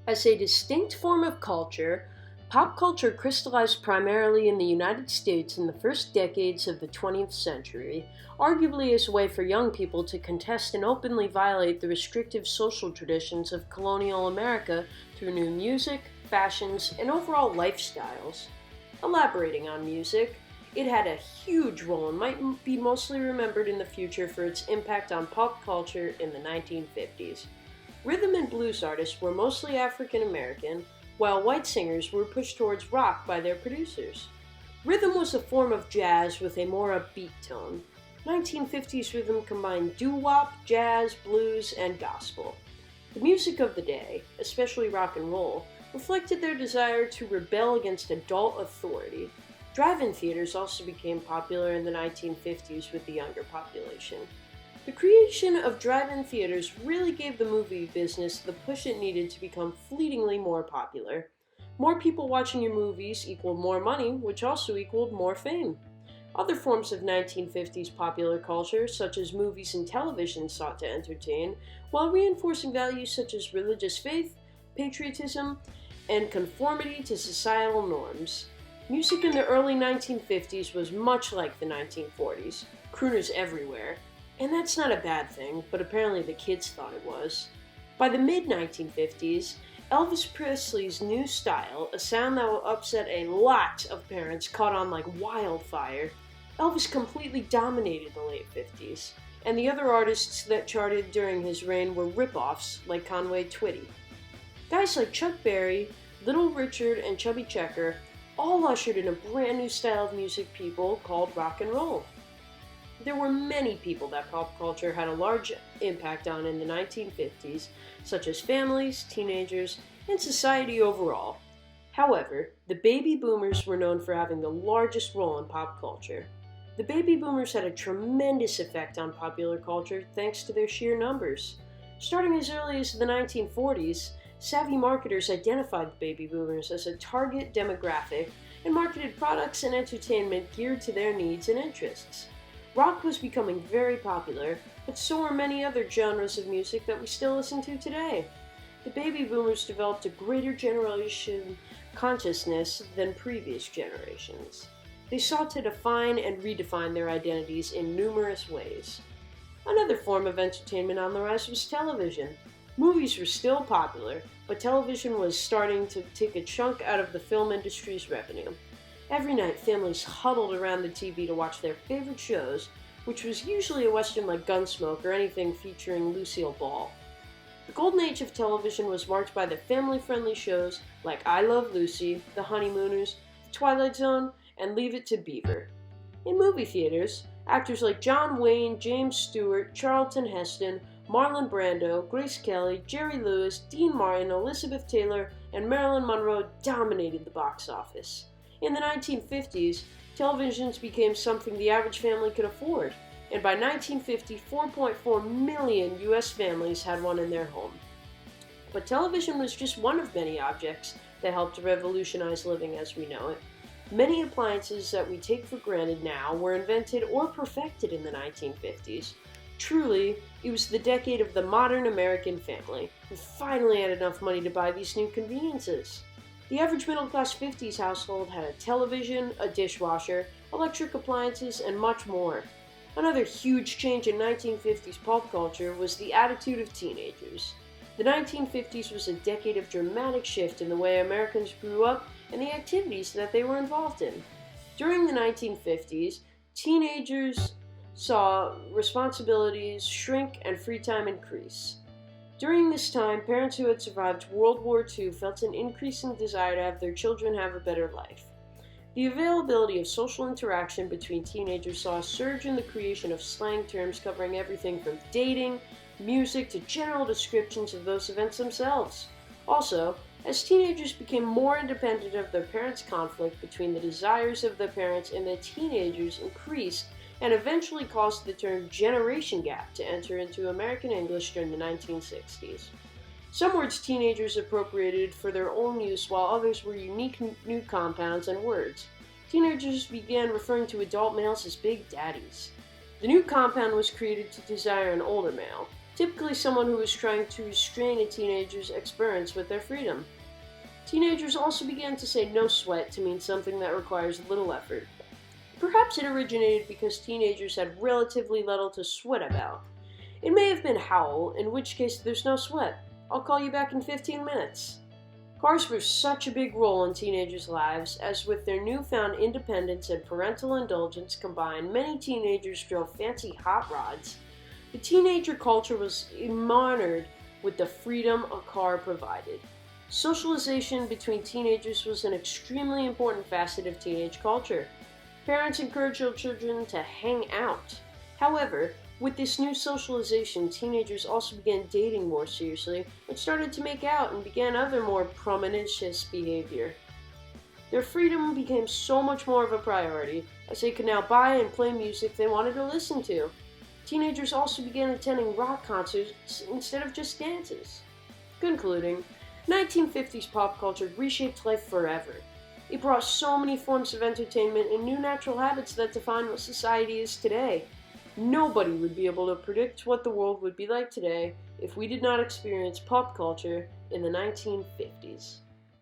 As a distinct form of culture, pop culture crystallized primarily in the United States in the first decades of the 20th century, arguably as a way for young people to contest and openly violate the restrictive social traditions of colonial America through new music, fashions, and overall lifestyles. Elaborating on music, it had a huge role and might be mostly remembered in the future for its impact on pop culture in the 1950s. Rhythm and blues artists were mostly African American, while white singers were pushed towards rock by their producers. Rhythm was a form of jazz with a more upbeat tone. 1950s rhythm combined doo-wop, jazz, blues, and gospel. The music of the day, especially rock and roll, reflected their desire to rebel against adult authority. Drive-in theaters also became popular in the 1950s with the younger population. The creation of drive-in theaters really gave the movie business the push it needed to become fleetingly more popular. More people watching your movies equaled more money, which also equaled more fame. Other forms of 1950s popular culture, such as movies and television, sought to entertain, while reinforcing values such as religious faith, patriotism, and conformity to societal norms. Music in the early 1950s was much like the 1940s, crooners everywhere. And that's not a bad thing, but apparently the kids thought it was. By the mid 1950s, Elvis Presley's new style, a sound that will upset a lot of parents, caught on like wildfire. Elvis completely dominated the late 50s, and the other artists that charted during his reign were rip-offs like Conway Twitty. Guys like Chuck Berry, Little Richard, and Chubby Checker all ushered in a brand new style of music people called rock and roll. There were many people that pop culture had a large impact on in the 1950s, such as families, teenagers, and society overall. However, the baby boomers were known for having the largest role in pop culture. The baby boomers had a tremendous effect on popular culture thanks to their sheer numbers. Starting as early as the 1940s, savvy marketers identified the baby boomers as a target demographic and marketed products and entertainment geared to their needs and interests. Rock was becoming very popular, but so were many other genres of music that we still listen to today. The baby boomers developed a greater generation consciousness than previous generations. They sought to define and redefine their identities in numerous ways. Another form of entertainment on the rise was television. Movies were still popular, but television was starting to take a chunk out of the film industry's revenue. Every night, families huddled around the TV to watch their favorite shows, which was usually a western like Gunsmoke or anything featuring Lucille Ball. The golden age of television was marked by the family-friendly shows like I Love Lucy, The Honeymooners, The Twilight Zone, and Leave It to Beaver. In movie theaters, actors like John Wayne, James Stewart, Charlton Heston, Marlon Brando, Grace Kelly, Jerry Lewis, Dean Martin, Elizabeth Taylor, and Marilyn Monroe dominated the box office. In the 1950s, televisions became something the average family could afford, and by 1950, 4.4 million U.S. families had one in their home. But television was just one of many objects that helped revolutionize living as we know it. Many appliances that we take for granted now were invented or perfected in the 1950s. Truly, it was the decade of the modern American family, who finally had enough money to buy these new conveniences. The average middle-class 50s household had a television, a dishwasher, electric appliances, and much more. Another huge change in 1950s pop culture was the attitude of teenagers. The 1950s was a decade of dramatic shift in the way Americans grew up and the activities that they were involved in. During the 1950s, teenagers saw responsibilities shrink and free time increase. During this time, parents who had survived World War II felt an increasing desire to have their children have a better life. The availability of social interaction between teenagers saw a surge in the creation of slang terms covering everything from dating, music, to general descriptions of those events themselves. Also, as teenagers became more independent of their parents' conflict between the desires of the parents and the teenagers increased, and eventually caused the term generation gap to enter into American English during the 1960s. Some words teenagers appropriated for their own use, while others were unique new compounds and words. Teenagers began referring to adult males as big daddies. The new compound was created to desire an older male. typically someone who was trying to restrain a teenager's experience with their freedom. Teenagers also began to say no sweat to mean something that requires little effort. Perhaps it originated because teenagers had relatively little to sweat about. It may have been howl, in which case there's no sweat. I'll call you back in 15 minutes. Cars were such a big role in teenagers' lives, as with their newfound independence and parental indulgence combined, many teenagers drove fancy hot rods. The teenager culture was enamored with the freedom a car provided. Socialization between teenagers was an extremely important facet of teenage culture. Parents encouraged their children to hang out. However, with this new socialization, teenagers also began dating more seriously and started to make out and began other more promiscuous behavior. Their freedom became so much more of a priority, as they could now buy and play music they wanted to listen to. Teenagers also began attending rock concerts instead of just dances. Concluding, 1950s pop culture reshaped life forever. It brought so many forms of entertainment and new natural habits that define what society is today. Nobody would be able to predict what the world would be like today if we did not experience pop culture in the 1950s.